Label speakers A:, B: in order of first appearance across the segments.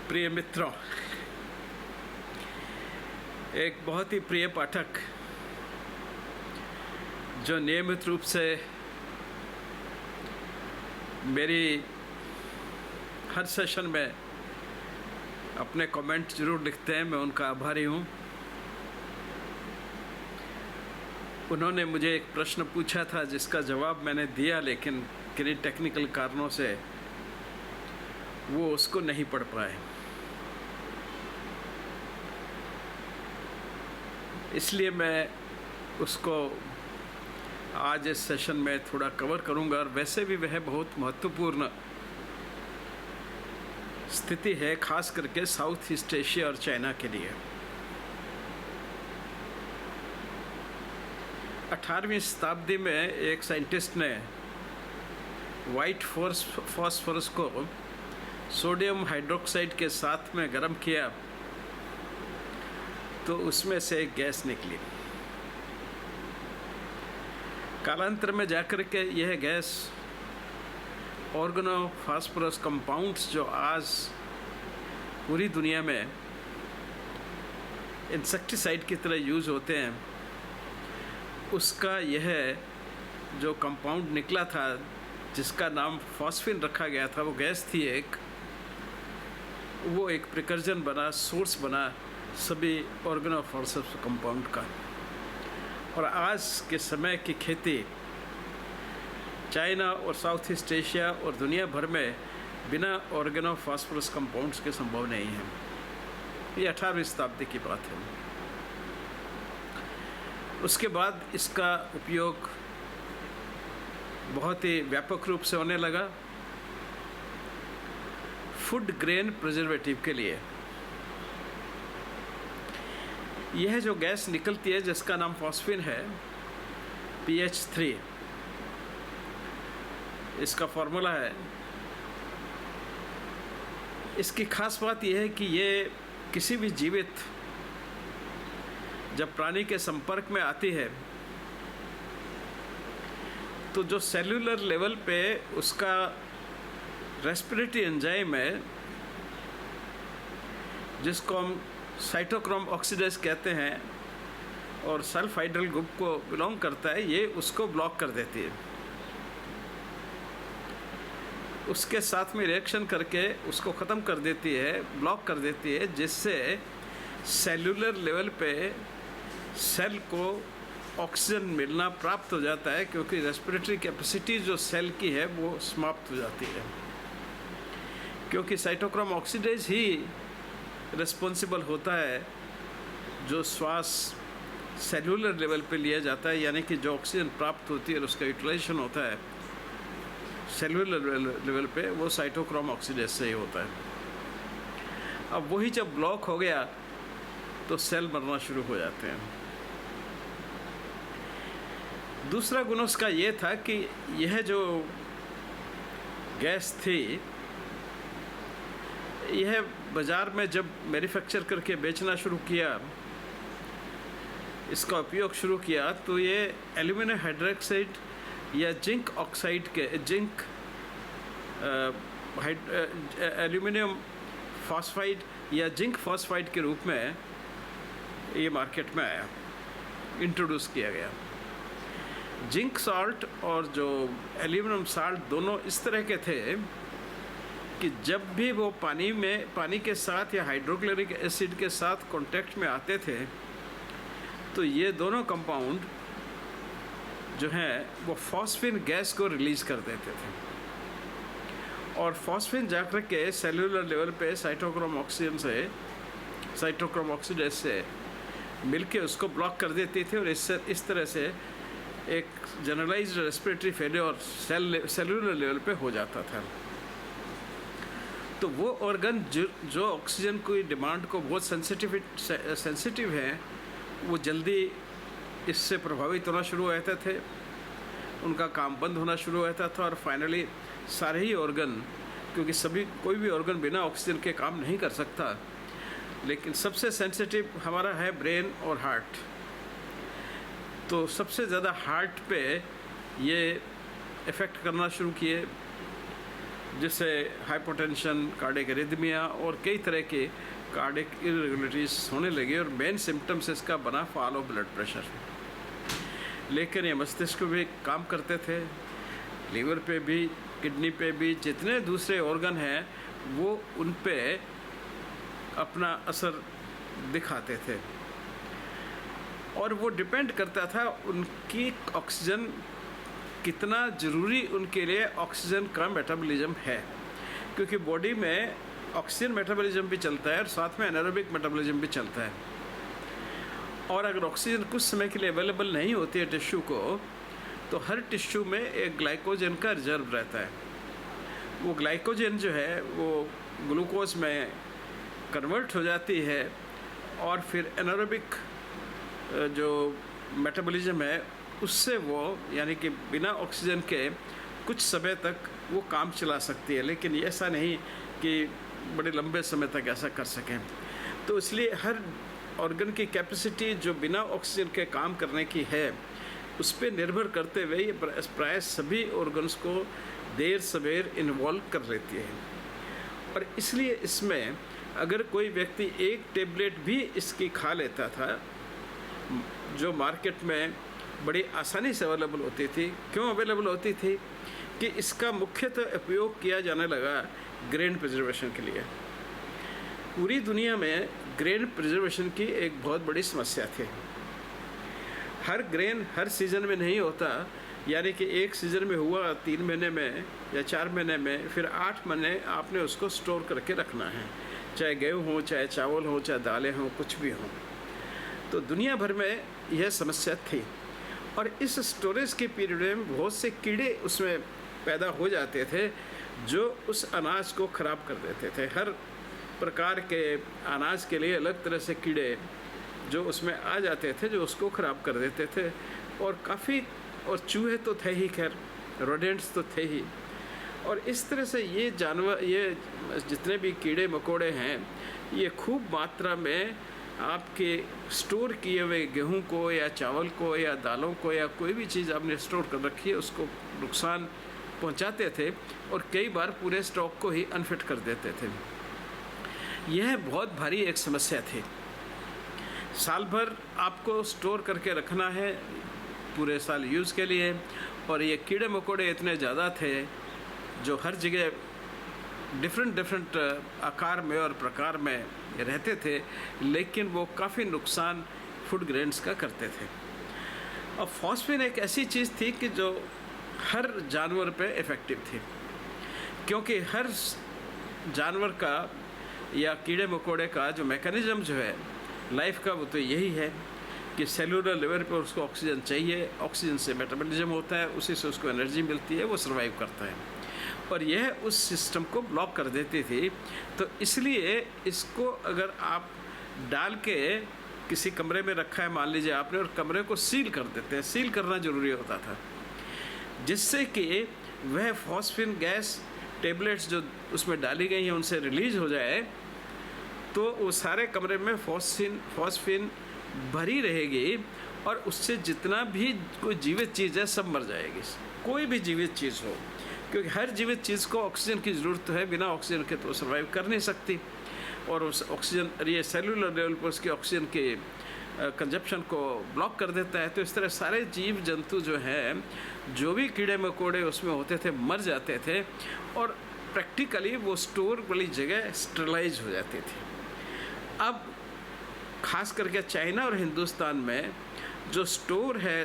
A: प्रिय मित्रों, एक बहुत ही प्रिय पाठक जो नियमित रूप से मेरी हर सेशन में अपने कमेंट जरूर लिखते हैं, मैं उनका आभारी हूँ। उन्होंने मुझे एक प्रश्न पूछा था जिसका जवाब मैंने दिया, लेकिन किन्हीं टेक्निकल कारणों से वो उसको नहीं पढ़ पाए। इसलिए मैं उसको आज इस सेशन में थोड़ा कवर करूंगा। और वैसे भी वह बहुत महत्वपूर्ण स्थिति है, खास करके साउथ ईस्ट एशिया और चाइना के लिए। 18वीं शताब्दी में एक साइंटिस्ट ने वाइट फॉस्फोरस को सोडियम हाइड्रोक्साइड के साथ में गर्म किया तो उसमें से एक गैस निकली। कालांतर में जाकर के यह गैस ऑर्गेनोफॉस्फोरस कंपाउंड्स जो आज पूरी दुनिया में इंसेक्टिसाइड की तरह यूज़ होते हैं, उसका यह जो कंपाउंड निकला था जिसका नाम फॉस्फिन रखा गया था, वो गैस थी वो एक प्रिकर्जन बना, सोर्स बना सभी ऑर्गेनोफॉस्फोरस कंपाउंड का। और आज के समय की खेती चाइना और साउथ ईस्ट एशिया और दुनिया भर में बिना ऑर्गेनोफॉस्फोरस कंपाउंड्स के संभव नहीं है। ये 18वीं शताब्दी की बात है। उसके बाद इसका उपयोग बहुत ही व्यापक रूप से होने लगा फूड ग्रेन प्रिजर्वेटिव के लिए। यह जो गैस निकलती है जिसका नाम फॉस्फिन है, PH3 इसका फॉर्मूला है। इसकी खास बात यह है कि ये किसी भी जीवित जब प्राणी के संपर्क में आती है तो जो सेल्यूलर लेवल पे उसका रेस्पिरेटरी एंजाइम है, जिसको हम साइटोक्रोम ऑक्सीडेज कहते हैं और सल्फ हाइड्रल ग्रुप को बिलोंग करता है, ये उसको ब्लॉक कर देती है। उसके साथ में रिएक्शन करके उसको ख़त्म कर देती है, ब्लॉक कर देती है, जिससे सेल्यूलर लेवल पे सेल को ऑक्सीजन मिलना प्राप्त हो जाता है, क्योंकि रेस्पिरेटरी कैपेसिटी जो सेल की है वो समाप्त हो जाती है। क्योंकि साइटोक्रोम ऑक्सीडेज ही रिस्पॉन्सिबल होता है जो श्वास सेल्यूलर लेवल पे लिया जाता है, यानी कि जो ऑक्सीजन प्राप्त होती है और उसका यूटिलाइजेशन होता है सेल्यूलर लेवल पे, वो साइटोक्रोम ऑक्सीडेज से ही होता है। अब वही जब ब्लॉक हो गया तो सेल मरना शुरू हो जाते हैं। दूसरा गुण उसका ये था कि यह जो गैस थी, यह बाज़ार में जब मैन्युफैक्चर करके बेचना शुरू किया, इसका उपयोग शुरू किया, तो ये एल्यूमिनियम हाइड्रोक्साइड या जिंक ऑक्साइड के एल्यूमिनियम फॉस्फाइड या जिंक फॉस्फाइड के रूप में ये मार्केट में आया, इंट्रोड्यूस किया गया। जिंक सॉल्ट और जो एल्यूमिनियम साल्ट दोनों इस तरह के थे कि जब भी वो पानी के साथ या हाइड्रोक्लोरिक एसिड के साथ कांटेक्ट में आते थे तो ये दोनों कंपाउंड जो हैं वो फॉस्फिन गैस को रिलीज़ कर देते थे, और फॉस्फिन जाकर के सेल्यूलर लेवल पे साइटोक्रोम ऑक्सीडेज से मिलके उसको ब्लॉक कर देती थी, और इस तरह से एक generalized respiratory failure cellular level पे हो जाता था। तो वो ऑर्गन जो ऑक्सीजन की डिमांड को बहुत सेंसिटिव है, वो जल्दी इससे प्रभावित होना शुरू हो जाते थे, उनका काम बंद होना शुरू हो जाता था, और फाइनली सारे ही ऑर्गन, क्योंकि कोई भी ऑर्गन बिना ऑक्सीजन के काम नहीं कर सकता, लेकिन सबसे सेंसिटिव हमारा है ब्रेन और हार्ट। तो सबसे ज़्यादा हार्ट पे ये इफ़ेक्ट करना शुरू किए, जिससे हाइपोटेंशन, कार्डियक एरिथमिया और कई तरह के कार्डियक इरेगुलरिटीज होने लगी। और मेन सिम्टम्स इसका बना फॉल ऑफ ब्लड प्रेशर। लेकिन ये मस्तिष्क पे भी काम करते थे, लीवर पे भी, किडनी पे भी, जितने दूसरे ऑर्गन हैं वो उन पे अपना असर दिखाते थे। और वो डिपेंड करता था उनकी ऑक्सीजन कितना ज़रूरी उनके लिए ऑक्सीजन का मेटाबॉलिज्म है, क्योंकि बॉडी में ऑक्सीजन मेटाबॉलिज्म भी चलता है और साथ में एनारोबिक मेटाबॉलिज्म भी चलता है। और अगर ऑक्सीजन कुछ समय के लिए अवेलेबल नहीं होती है टिश्यू को, तो हर टिश्यू में एक ग्लाइकोजन का रिजर्व रहता है। वो ग्लाइकोजन जो है वो ग्लूकोज में कन्वर्ट हो जाती है और फिर एनारोबिक जो मेटाबॉलिज्म है उससे वो, यानी कि बिना ऑक्सीजन के कुछ समय तक वो काम चला सकती है, लेकिन ऐसा नहीं कि बड़े लंबे समय तक ऐसा कर सकें। तो इसलिए हर ऑर्गन की कैपेसिटी जो बिना ऑक्सीजन के काम करने की है उस पर निर्भर करते हुए ये प्राय सभी ऑर्गन्स को देर सवेर इन्वॉल्व कर लेती है। और इसलिए इसमें अगर कोई व्यक्ति एक टेबलेट भी इसकी खा लेता था, जो मार्केट में बड़ी आसानी से अवेलेबल होती थी। क्यों अवेलेबल होती थी? कि इसका मुख्यतः उपयोग किया जाने लगा ग्रेन प्रिजर्वेशन के लिए। पूरी दुनिया में ग्रेन प्रिजर्वेशन की एक बहुत बड़ी समस्या थी। हर ग्रेन हर सीज़न में नहीं होता, यानी कि एक सीज़न में हुआ 3 महीने में या 4 महीने में, फिर 8 महीने आपने उसको स्टोर करके रखना है, चाहे गेहूँ हो, चाहे चावल हो, चाहे दालें हों, कुछ भी हों। तो दुनिया भर में यह समस्या थी। और इस स्टोरेज के पीरियड में बहुत से कीड़े उसमें पैदा हो जाते थे जो उस अनाज को ख़राब कर देते थे। हर प्रकार के अनाज के लिए अलग तरह से कीड़े जो उसमें आ जाते थे जो उसको ख़राब कर देते थे। और काफ़ी, और चूहे तो थे ही, खैर रोडेंट्स तो थे ही। और इस तरह से ये जानवर, ये जितने भी कीड़े मकोड़े हैं, ये खूब मात्रा में आपके स्टोर किए हुए गेहूं को या चावल को या दालों को या कोई भी चीज़ आपने स्टोर कर रखी है उसको नुकसान पहुंचाते थे और कई बार पूरे स्टॉक को ही अनफिट कर देते थे। यह बहुत भारी एक समस्या थी। साल भर आपको स्टोर करके रखना है पूरे साल यूज़ के लिए, और ये कीड़े मकोड़े इतने ज़्यादा थे जो हर जगह डिफरेंट आकार में और प्रकार में रहते थे, लेकिन वो काफ़ी नुकसान फूड ग्रेन्स का करते थे। अब फॉस्फेन एक ऐसी चीज़ थी कि जो हर जानवर पे इफ़ेक्टिव थी, क्योंकि हर जानवर का या कीड़े मकोड़े का जो मैकेनिज़्म जो है लाइफ का, वो तो यही है कि सेलुलर लेवल पर उसको ऑक्सीजन चाहिए, ऑक्सीजन से मेटाबॉलिज्म होता है, उसी से उसको एनर्जी मिलती है, वो सर्वाइव करता है। और यह उस सिस्टम को ब्लॉक कर देती थी। तो इसलिए इसको अगर आप डाल के किसी कमरे में रखा है मान लीजिए आपने, और कमरे को सील कर देते हैं, सील करना ज़रूरी होता था, जिससे कि वह फॉस्फिन गैस टेबलेट्स जो उसमें डाली गई हैं उनसे रिलीज़ हो जाए, तो वो सारे कमरे में फॉस्फिन भरी रहेगी और उससे जितना भी कोई जीवित चीज़ है सब मर जाएगी, कोई भी जीवित चीज़ हो, क्योंकि हर जीवित चीज़ को ऑक्सीजन की ज़रूरत है, बिना ऑक्सीजन के तो सर्वाइव कर नहीं सकती। और उस ऑक्सीजन, ये सेलुलर लेवल पर उसकी ऑक्सीजन के कंजप्शन को ब्लॉक कर देता है। तो इस तरह सारे जीव जंतु जो हैं, जो भी कीड़े मकोड़े उसमें होते थे, मर जाते थे और प्रैक्टिकली वो स्टोर वाली जगह स्टरलाइज हो जाती थी। अब खास करके चाइना और हिंदुस्तान में जो स्टोर है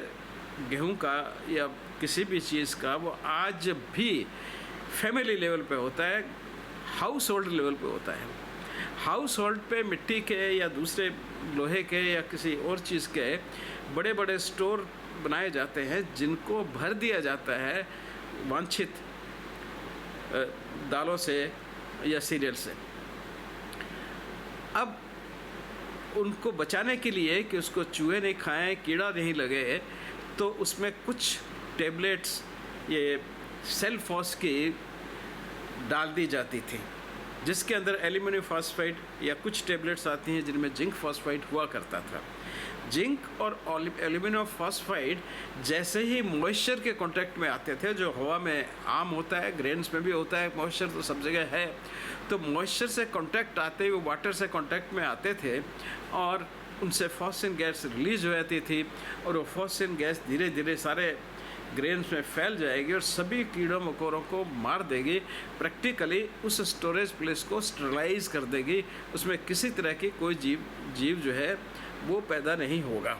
A: गेहूं का या किसी भी चीज़ का, वो आज भी फैमिली लेवल पे होता है, हाउस होल्ड लेवल पे होता है। हाउस होल्ड पे मिट्टी के या दूसरे लोहे के या किसी और चीज़ के बड़े बड़े स्टोर बनाए जाते हैं, जिनको भर दिया जाता है वांछित दालों से या सीरियल से। अब उनको बचाने के लिए कि उसको चूहे नहीं खाएं, कीड़ा नहीं लगे, तो उसमें कुछ टेबलेट्स ये सेल्फॉस की डाल दी जाती थी, जिसके अंदर एल्यूमिनियम फॉस्फाइड या कुछ टेबलेट्स आती हैं जिनमें जिंक फॉस्फाइड हुआ करता था। जिंक और एल्यूमिनियम फॉस्फाइड जैसे ही मॉइस्चर के कांटेक्ट में आते थे, जो हवा में आम होता है, ग्रेन्स में भी होता है मॉइस्चर, तो सब जगह है, तो मॉइस्चर से कांटेक्ट आते ही वो वाटर से कांटेक्ट में आते थे और उनसे फॉस्फेन गैस रिलीज हो जाती थी और वो फॉस्फेन गैस धीरे धीरे सारे ग्रेन्स में फैल जाएगी और सभी कीड़ों मकोड़ों को मार देगी। प्रैक्टिकली उस स्टोरेज प्लेस को स्टरलाइज कर देगी, उसमें किसी तरह की कोई जीव जो है वो पैदा नहीं होगा।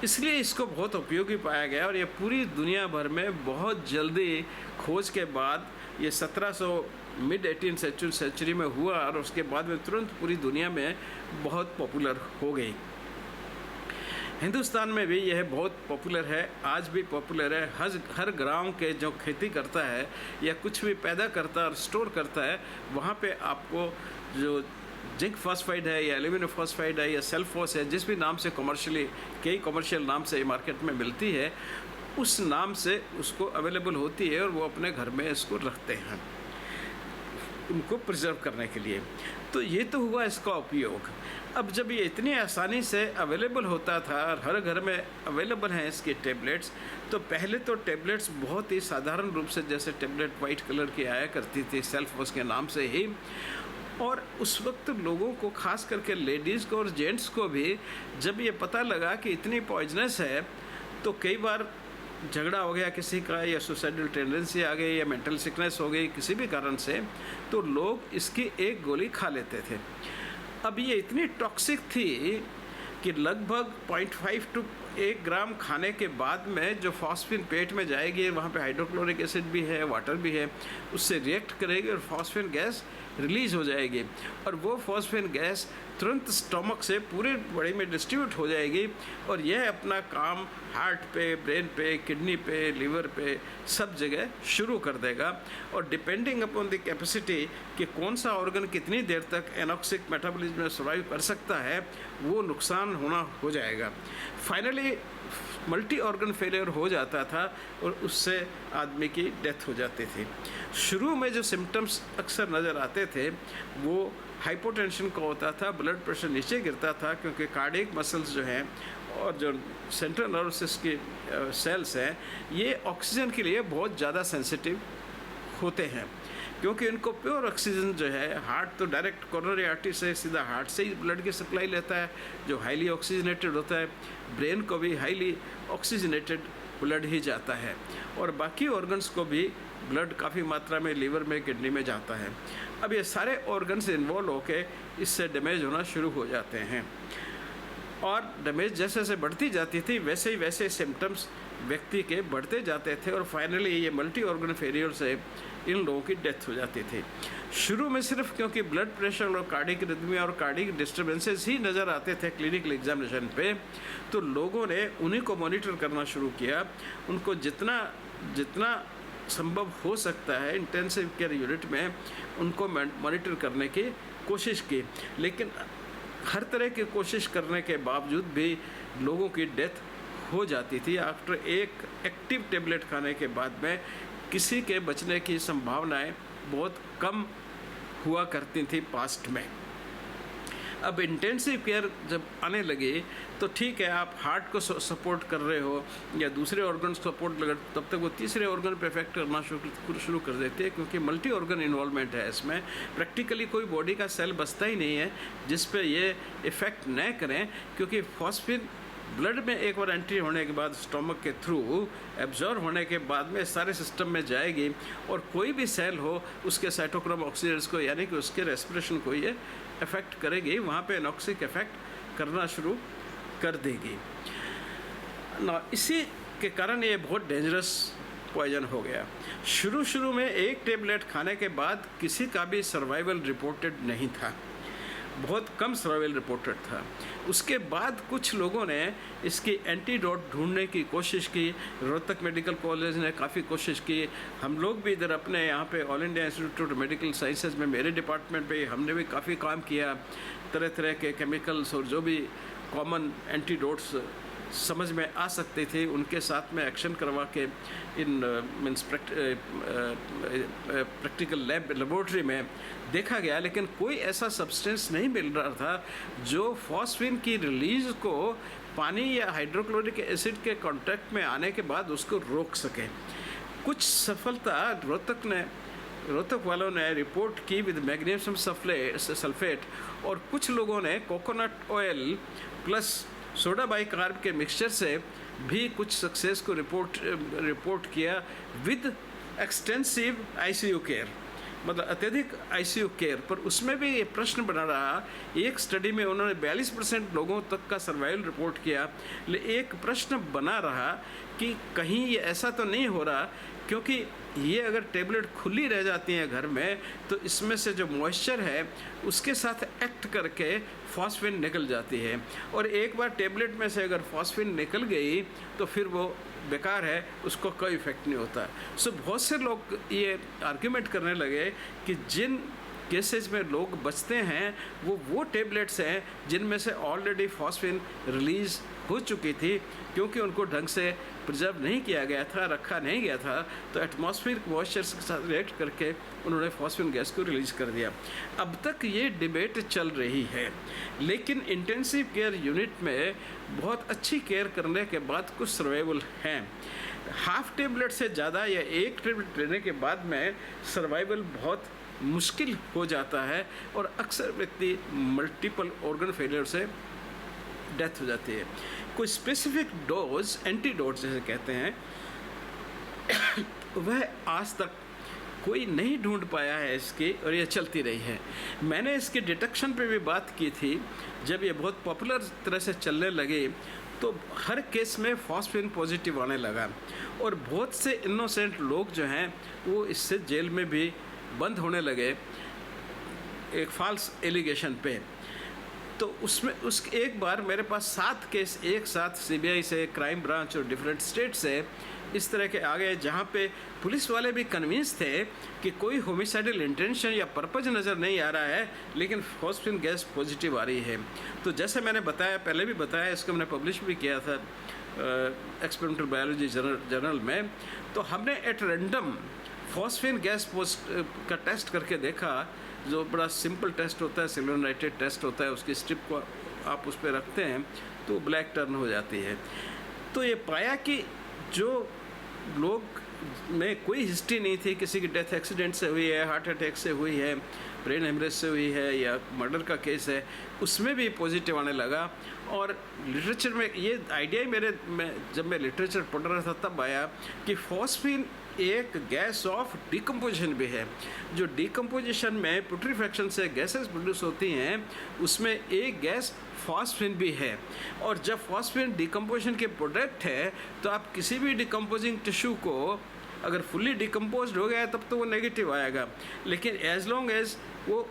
A: इसलिए इसको बहुत उपयोगी पाया गया और ये पूरी दुनिया भर में बहुत जल्दी खोज के बाद ये 1700 मिड 18th सेंचुरी में हुआ और उसके बाद में तुरंत पूरी दुनिया में बहुत पॉपुलर हो गई। हिंदुस्तान में भी यह बहुत पॉपुलर है, आज भी पॉपुलर है। हर गांव के जो खेती करता है या कुछ भी पैदा करता है और स्टोर करता है, वहाँ पे आपको जो जिंक फॉस्फाइड है या एल्यूमिनियम फॉस्फाइड है या सेल्फोस है, जिस भी नाम से कई कमर्शियल नाम से मार्केट में मिलती है, उस नाम से उसको अवेलेबल होती है और वो अपने घर में इसको रखते हैं उनको प्रिजर्व करने के लिए। तो ये तो हुआ इसका उपयोग। अब जब ये इतनी आसानी से अवेलेबल होता था और हर घर में अवेलेबल हैं इसके टैबलेट्स, तो पहले तो टैबलेट्स बहुत ही साधारण रूप से, जैसे टैबलेट वाइट कलर की आया करती थी सेल्फोस के नाम से ही, और उस वक्त लोगों को, खास करके लेडीज़ को और जेंट्स को भी, जब ये पता लगा कि इतनी पॉइजनस है, तो कई बार झगड़ा हो गया किसी का या सुसाइडल टेंडेंसी आ गई या मेंटल सिकनेस हो गई किसी भी कारण से, तो लोग इसकी एक गोली खा लेते थे। अब ये इतनी टॉक्सिक थी कि लगभग 0.5 to 1 ग्राम खाने के बाद में जो फॉस्फेन पेट में जाएगी, वहाँ पे हाइड्रोक्लोरिक एसिड भी है, वाटर भी है, उससे रिएक्ट करेगी और फॉस्फेन गैस रिलीज हो जाएगी और वो फॉस्फेन गैस तुरंत स्टमक से पूरे बॉडी में डिस्ट्रीब्यूट हो जाएगी और यह अपना काम हार्ट पे, ब्रेन पे, किडनी पे, लीवर पे, सब जगह शुरू कर देगा। और डिपेंडिंग अपॉन द कैपेसिटी कि कौन सा ऑर्गन कितनी देर तक एनॉक्सिक मेटाबॉलिज्म में सर्वाइव कर सकता है, वो नुकसान होना हो जाएगा। फाइनली मल्टी ऑर्गन फेलियर हो जाता था और उससे आदमी की डेथ हो जाती थी। शुरू में जो सिम्टम्स अक्सर नज़र आते थे वो हाइपोटेंशन का होता था, ब्लड प्रेशर नीचे गिरता था, क्योंकि कार्डियक मसल्स जो हैं और जो सेंट्रल नर्वस की सेल्स हैं, ये ऑक्सीजन के लिए बहुत ज़्यादा सेंसिटिव होते हैं, क्योंकि इनको प्योर ऑक्सीजन जो है, हार्ट तो डायरेक्ट कोरोनरी आर्टरी से सीधा हार्ट से ही ब्लड की सप्लाई लेता है जो हाईली ऑक्सीजनेटेड होता है, ब्रेन को भी हाईली ऑक्सीजनेटेड ब्लड ही जाता है और बाकी ऑर्गन्स को भी ब्लड काफ़ी मात्रा में लीवर में, किडनी में जाता है। अब ये सारे ऑर्गन्स इन्वॉल्व होके इससे डैमेज होना शुरू हो जाते हैं और डैमेज जैसे जैसे बढ़ती जाती थी वैसे ही वैसे सिम्टम्स व्यक्ति के बढ़ते जाते थे और फाइनली ये मल्टी ऑर्गन फेलियर से इन लोगों की डेथ हो जाती थी। शुरू में सिर्फ क्योंकि ब्लड प्रेशर और कार्डिक रिदमिया और कार्डिक डिस्टर्बेंसेस ही नज़र आते थे क्लिनिकल एग्जामिनेशन पे, तो लोगों ने उन्हीं को मॉनिटर करना शुरू किया। उनको जितना संभव हो सकता है इंटेंसिव केयर यूनिट में उनको मॉनिटर करने की कोशिश की, लेकिन हर तरह की कोशिश करने के बावजूद भी लोगों की डेथ हो जाती थी। आफ्टर एक एक्टिव टेबलेट खाने के बाद में किसी के बचने की संभावनाएं बहुत कम हुआ करती थी पास्ट में। अब इंटेंसिव केयर जब आने लगी तो ठीक है, आप हार्ट को सपोर्ट कर रहे हो या दूसरे ऑर्गन सपोर्ट लगा, तब तक वो तीसरे ऑर्गन पे इफेक्ट करना शुरू कर देते हैं, क्योंकि मल्टी ऑर्गन इन्वॉल्वमेंट है इसमें। प्रैक्टिकली कोई बॉडी का सेल बचता ही नहीं है जिस पे ये इफ़ेक्ट न करें, क्योंकि फॉस्फेन ब्लड में एक बार एंट्री होने के बाद स्टोमक के थ्रू एब्जॉर्ब होने के बाद में सारे सिस्टम में जाएगी और कोई भी सेल हो उसके साइटोक्रोम ऑक्सीडेज को, यानी कि उसके रेस्पिरेशन को ये इफेक्ट करेगी, वहाँ पे एनॉक्सिक इफेक्ट करना शुरू कर देगी ना। इसी के कारण ये बहुत डेंजरस पॉइजन हो गया। शुरू में एक टेबलेट खाने के बाद किसी का भी सर्वाइवल रिपोर्टेड नहीं था, बहुत कम सर्वाइवल रिपोर्टेड था। उसके बाद कुछ लोगों ने इसकी एंटीडोट ढूंढने की कोशिश की, रोहतक मेडिकल कॉलेज ने काफ़ी कोशिश की, हम लोग भी इधर अपने यहाँ पे all India institute of medical sciences में मेरे डिपार्टमेंट पे हमने भी काफ़ी काम किया, तरह तरह के केमिकल्स और जो भी कॉमन एंटीडोट्स समझ में आ सकती थी, उनके साथ में एक्शन करवा के इन मीन्स प्रैक्टिकल लेबोरेटरी में देखा गया, लेकिन कोई ऐसा सब्सटेंस नहीं मिल रहा था जो फॉस्फीन की रिलीज को पानी या हाइड्रोक्लोरिक एसिड के कांटेक्ट में आने के बाद उसको रोक सके। कुछ सफलता रोहतक वालों ने रिपोर्ट की विद मैग्नीशियम सल्फेट, और कुछ लोगों ने coconut oil plus soda bicarb के मिक्सचर से भी कुछ सक्सेस को रिपोर्ट किया विद एक्सटेंसिव आईसीयू केयर, मतलब अत्यधिक आईसीयू केयर। पर उसमें भी ये प्रश्न बना रहा, एक स्टडी में उन्होंने 42% लोगों तक का सर्वाइवल रिपोर्ट किया, लेकिन एक प्रश्न बना रहा कि कहीं ये ऐसा तो नहीं हो रहा, क्योंकि ये अगर टेबलेट खुली रह जाती हैं घर में तो इसमें से जो मॉइस्चर है उसके साथ एक्ट करके फॉस्फीन निकल जाती है, और एक बार टेबलेट में से अगर फॉस्फीन निकल गई तो फिर वो बेकार है, उसको कोई इफेक्ट नहीं होता। सो बहुत से लोग ये आर्ग्यूमेंट करने लगे कि जिन केसेस में लोग बचते हैं वो टेबलेट्स हैं जिनमें से ऑलरेडी फॉस्फीन रिलीज़ हो चुकी थी, क्योंकि उनको ढंग से प्रिजर्व नहीं किया गया था, रखा नहीं गया था, तो एटमॉस्फेरिक मॉइस्चर के साथ रिएक्ट करके उन्होंने फॉस्फीन गैस को रिलीज़ कर दिया। अब तक ये डिबेट चल रही है, लेकिन इंटेंसिव केयर यूनिट में बहुत अच्छी केयर करने के बाद कुछ सर्वाइवल हैं। हाफ टेबलेट से ज़्यादा या एक टेबलेट लेने के बाद में सर्वाइवल बहुत मुश्किल हो जाता है, और अक्सर व्यक्ति मल्टीपल ऑर्गन फेलियर से डेथ हो जाती है। कोई स्पेसिफिक डोज, एंटीडोट जैसे कहते हैं, वह आज तक कोई नहीं ढूंढ पाया है इसकी, और ये चलती रही है। मैंने इसके डिटेक्शन पे भी बात की थी, जब ये बहुत पॉपुलर तरह से चलने लगे तो हर केस में फॉस्फीन पॉजिटिव आने लगा, और बहुत से इनोसेंट लोग जो हैं वो इससे जेल में भी बंद होने लगे एक फॉल्स एलिगेशन पे। तो उसमें एक बार मेरे पास 7 केस एक साथ सीबीआई से, क्राइम ब्रांच और डिफरेंट स्टेट से इस तरह के आ गए, जहाँ पे पुलिस वाले भी कन्विंस थे कि कोई होमिसाइडल इंटेंशन या पर्पज नज़र नहीं आ रहा है, लेकिन फॉस्फीन गैस पॉजिटिव आ रही है। तो जैसे मैंने बताया, पहले भी बताया, इसको मैंने पब्लिश भी किया था एक्सपेरिमेंटल बायोलॉजी जर्नल में। तो हमने एट रैंडम फॉस्फीन गैस का टेस्ट करके देखा, जो बड़ा सिंपल टेस्ट होता है, सेलुलोनाइटेड टेस्ट होता है, उसकी स्ट्रिप को आप उस पर रखते हैं तो ब्लैक टर्न हो जाती है। तो ये पाया कि जो लोग में कोई हिस्ट्री नहीं थी, किसी की डेथ एक्सीडेंट से हुई है, हार्ट अटैक से हुई है, ब्रेन हेमरेज से हुई है, या मर्डर का केस है, उसमें भी पॉजिटिव आने लगा। और लिटरेचर में ये आइडिया ही जब मैं लिटरेचर पढ़ रहा था तब आया कि फॉस्फीन एक गैस ऑफ डिकम्पोजिशन भी है। जो डिकम्पोजिशन में पुट्रीफैक्शन से गैसेस प्रोड्यूस होती हैं, उसमें एक गैस फॉस्फीन भी है, और जब फॉस्फीन डिकम्पोजिशन के प्रोडक्ट है तो आप किसी भी डिकम्पोजिंग टिश्यू को अगर फुल्ली डिकम्पोज हो गया है तब तो वो नेगेटिव आएगा, लेकिन एज लॉन्ग एज वो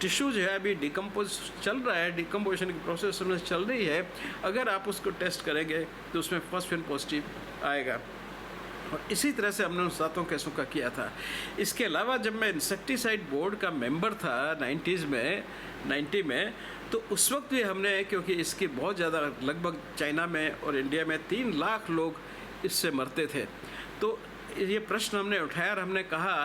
A: टिश्यू जो है अभी डिकम्पोज चल रहा है, डिकम्पोजिशन की प्रोसेस में चल रही है, अगर आप उसको टेस्ट करेंगे तो उसमें फॉस्फीन पॉजिटिव आएगा। और इसी तरह से हमने उन 7 केसों का किया था। इसके अलावा जब मैं इंसेक्टिसाइड बोर्ड का मेंबर था 90 में, तो उस वक्त भी हमने, क्योंकि इसकी बहुत ज़्यादा, लगभग चाइना में और इंडिया में 3 लाख लोग इससे मरते थे, तो ये प्रश्न हमने उठाया और हमने कहा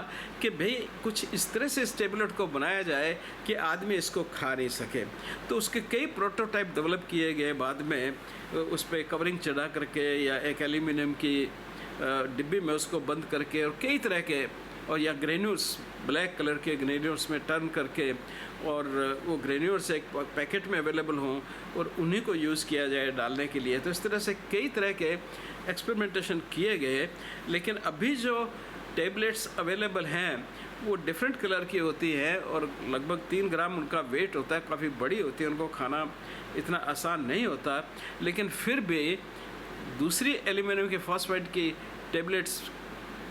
A: कि भाई कुछ इस तरह से इस टेबलेट को बनाया जाए कि आदमी इसको खा नहीं सके। तो उसके कई प्रोटोटाइप डेवलप किए गए, बाद में उस पर कवरिंग चढ़ा करके या एक एल्यूमिनियम की डिब्बी में उसको बंद करके, और कई तरह के, और या ग्रेन्यूल्स, ब्लैक कलर के ग्रेन्यूल्स में टर्न करके, और वो ग्रेन्यूल्स एक पैकेट में अवेलेबल हों और उन्हीं को यूज़ किया जाए डालने के लिए। तो इस तरह से कई तरह के एक्सपेरिमेंटेशन किए गए, लेकिन अभी जो टेबलेट्स अवेलेबल हैं वो डिफरेंट कलर की होती हैं, और लगभग 3 ग्राम उनका वेट होता है, काफ़ी बड़ी होती है, उनको खाना इतना आसान नहीं होता। लेकिन फिर भी दूसरी एल्यूमिनियम के फॉस्फाइड की टेबलेट्स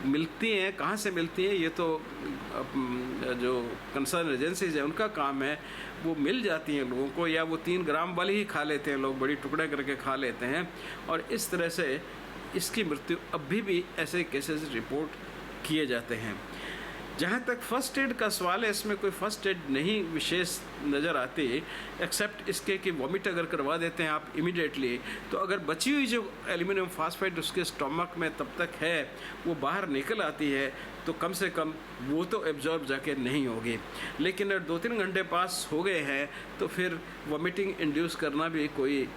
A: मिलती हैं, कहाँ से मिलती हैं ये तो जो कंसर्न एजेंसीज है उनका काम है, वो मिल जाती हैं लोगों को, या वो 3 ग्राम वाली ही खा लेते हैं लोग, बड़ी टुकड़े करके खा लेते हैं, और इस तरह से इसकी मृत्यु अभी भी ऐसे केसेस रिपोर्ट किए जाते हैं। जहाँ तक फ़र्स्ट एड का सवाल है, इसमें कोई फ़र्स्ट एड नहीं विशेष नज़र आती, एक्सेप्ट इसके कि वॉमिट अगर करवा देते हैं आप इमीडिएटली, तो अगर बची हुई जो एल्यूमिनियम फास्फेट उसके स्टमक में तब तक है वो बाहर निकल आती है, तो कम से कम वो तो एब्जॉर्ब जाके नहीं होगी। लेकिन अगर 2-3 घंटे पास हो गए हैं तो फिर वॉमिटिंग इंड्यूस करना भी कोई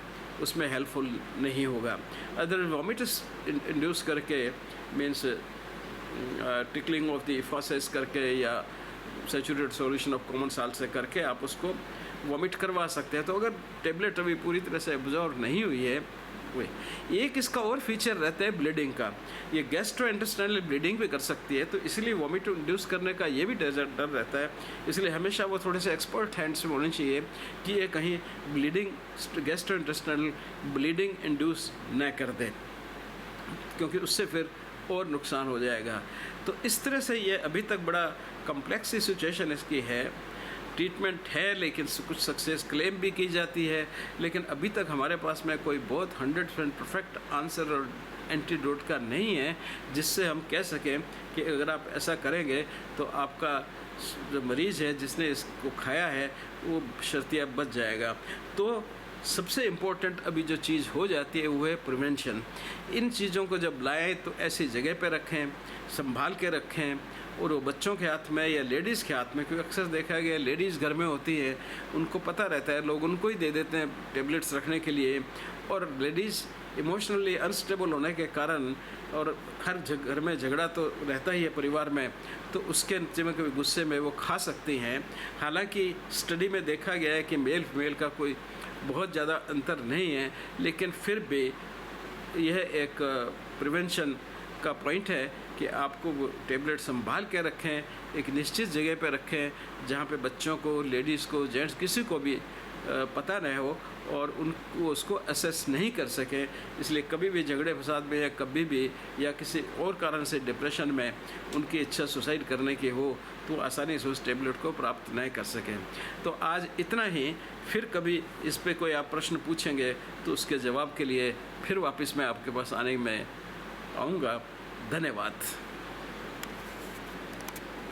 A: उसमें हेल्पफुल नहीं होगा। अदर वॉमिट इंड्यूस करके मीन्स टिकलिंग ऑफ द फॉसेस करके या saturated solution of common salt से करके आप उसको वॉमिट करवा सकते हैं। तो अगर टेबलेट अभी पूरी तरह से एब्जॉर्ब नहीं हुई है, एक इसका और फीचर रहता है ब्लीडिंग का, ये गैस्ट्रोइंटेस्टाइनल ब्लीडिंग भी कर सकती है, तो इसलिए वॉमिट इंड्यूस करने का ये भी डर रहता है। इसलिए हमेशा वो थोड़े से एक्सपर्ट हैंड्स में होने चाहिए कि ये कहीं ब्लीडिंग गैस्ट्रोइंटेस्टाइनल ब्लीडिंग इंड्यूस न कर दे, क्योंकि उससे फिर और नुकसान हो जाएगा। तो इस तरह से ये अभी तक बड़ा कम्प्लेक्स सी सिचुएशन इसकी है। ट्रीटमेंट है लेकिन कुछ सक्सेस क्लेम भी की जाती है, लेकिन अभी तक हमारे पास में कोई बहुत 100% परफेक्ट आंसर और एंटीडोट का नहीं है जिससे हम कह सकें कि अगर आप ऐसा करेंगे तो आपका जो मरीज़ है जिसने इसको खाया है वो शर्तिया बच जाएगा। तो सबसे इम्पोर्टेंट अभी जो चीज़ हो जाती है वो है प्रिवेंशन। इन चीज़ों को जब लाएं तो ऐसी जगह पे रखें, संभाल के रखें, और वो बच्चों के हाथ में या लेडीज़ के हाथ में, क्योंकि अक्सर देखा गया लेडीज़ घर में होती है, उनको पता रहता है, लोग उनको ही दे देते हैं टेबलेट्स रखने के लिए, और लेडीज़ इमोशनली अनस्टेबल होने के कारण, और हर घर में झगड़ा तो रहता ही है परिवार में, तो उसके नतीजे में कभी गुस्से में वो खा सकती हैं। हालांकि स्टडी में देखा गया है कि मेल फीमेल का कोई बहुत ज़्यादा अंतर नहीं है, लेकिन फिर भी यह एक प्रिवेंशन का पॉइंट है कि आपको वो टेबलेट संभाल के रखें, एक निश्चित जगह पे रखें जहाँ पे बच्चों को, लेडीज़ को, जेंट्स किसी को भी पता न हो और उनको उसको असेस नहीं कर सकें। इसलिए कभी भी झगड़े फसाद में या कभी भी या किसी और कारण से डिप्रेशन में उनकी इच्छा सुसाइड करने की हो तो आसानी से उस टेबलेट को प्राप्त नहीं कर सकें। तो आज इतना ही, फिर कभी इस पे कोई आप प्रश्न पूछेंगे तो उसके जवाब के लिए फिर वापस मैं आपके पास आने में आऊँगा। धन्यवाद।